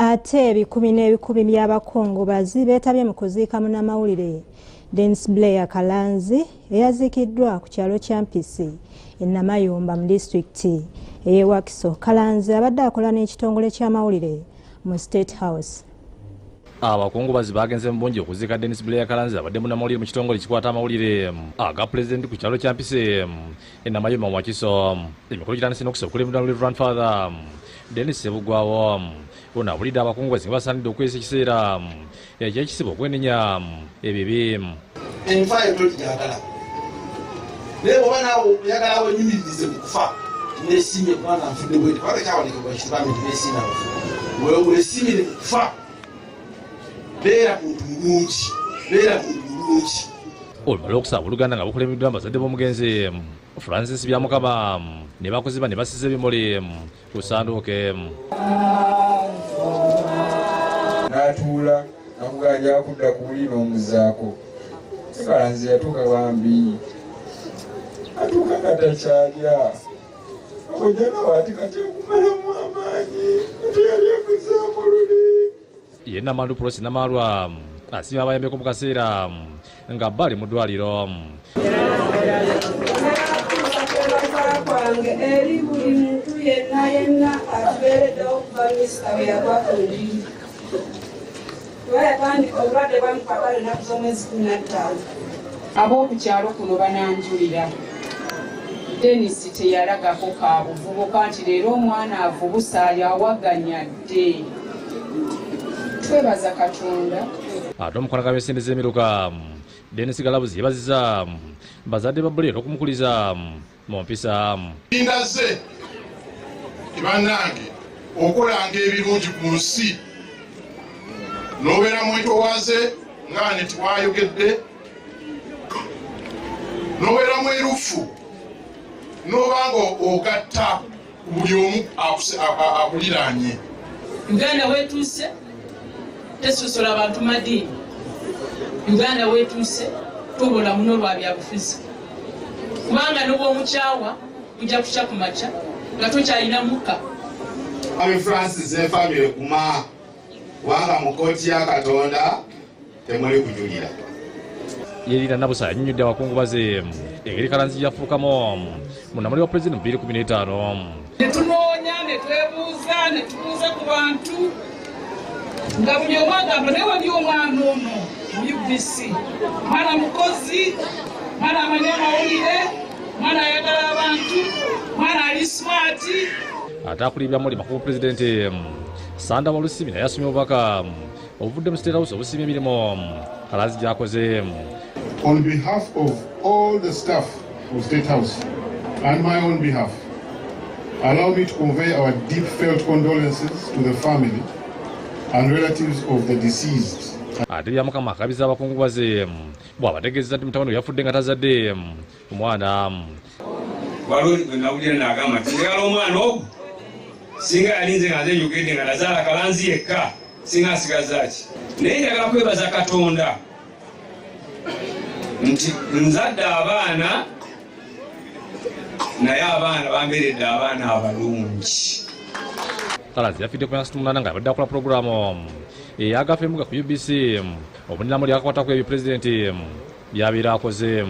Ate ebikumi n'ebikumi by'abakungubazi beetabye mu kuziika munnamawulire Denis Blair Kalanzi eyaziikiddwa ku kyalo kya Mpisi e Namayumba mu disitulikiti ey'e Wakiso. Kalanzi abadde akola n'ekitongole ky'amawulire mu State House. Abakungubazi bagenze mu bungi okuziika Denis Blair Kalanzi abadde munnamawulire mu kitongole kikwata amawulire aga pulezidenti ku kyalo kya Mpisi e Namayumba mu Wakiso. Emikolo gitandise n'okusa okulembera Reverend Father Denis Sebugwawo bona bulidde abakungubazi nga basaanidde okwesa ekiseera eky'ekisibo okwenenya ebibi. Enfayo togiyagala naye bw'oba naawe oyagala wenyumirize mu kufa neesimye kubanga nfudde bweti kubanga kyawaleka bwa kitugamenti neesiina bafu weesimire mu kufa beera muntu mulungi olumala okusaba oluganda nga bukulembeddwa abazadde b'omugenzi Francis Byamukama ne bakozi ne basize ebimuli ku ssanduuke. N'atuula nakuganja akudda ku buli n'omuzaako. Kalanzi yatuuka bambi atuuka nga takyalya ojjana waati kati okumalamu amaanyi teyali akuzaamu luli. Ye Namandu Prosi Namalwa asima abayambeko mu kaseera nga bali mu ddwaliro. Kwange eri buli muntu yenna atubeereddewo okuva minisita bwe yagwakonjiri kuba yatandika obulwadde bwamupapala ennaku z'omwezi 15. Ab'okukyalo kuno bananjulira Denis teyalagako ka buvubuka nti leero omwana avubusa yawaganya dde. Twebaza Katonda. Ate omukono w'ensende z'emiruka Denis Galabuzi yeebaziza bazadde ba Blair okumukuliza mu mpisa. Ndaze bannange okolanga ebirungi ku nsi n'obeera mwetowaze nga ne tiwayogedde n'obeera mwerufu n'obanga ogatta buli omu akuliraanye. Uganda weetuuse tesosola abantu madiini. Uganda weetuuse tubola muno lwa byabufuzi kubanga n'obwomukyawa kujja kuca ku makya nga tokyalina mukka. Ami Francis ne famire kuma wanga mu kkooti ya Katonda temuli kujulira. Yerina Nabusa annyonnyodde abakungubazi engeri Kalanzi yafuukamu munnamawulire wa pulezidenti 2015. Netunoonya ne twebuuza ne tubuuza ku bantu nga buli omu agamba naye wali omwana ono mu UBC mwana mukozi mwana amanyi amawulire mwana ayagala abantu mwana ali smart. Ate akulira byamuli makulu pulezidenti Sanda Walusimi naye asomye obubaka obuvudde mu State House obusiimye emirimu Kalanzi gy'akoze. On behalf of all the staff of State House and my own behalf, allow me to convey our deep felt condolences to the family and relatives of the deceased. Ate Byamukama akabiza abakungubazi bw'abategeeza nti mutabani we yafudde nga tazadde omwana. Waliwo gwe nawulira n'agamba nti njagala omwana ogwo singa yalinze nga nze njogedde nga nazaala Kalanzi yekka singa asigaza ki. Naye njagala kwebaza Katonda nti nzadde abaana naye abaana bambeeredde abaana abalungi. Kalanzi yafidde ku 8 nga abadde akola pulogulaamu eyagafa emuga ku UBC obunnamawulire akakwatako ebyo pulezidenti by'abeera akoze.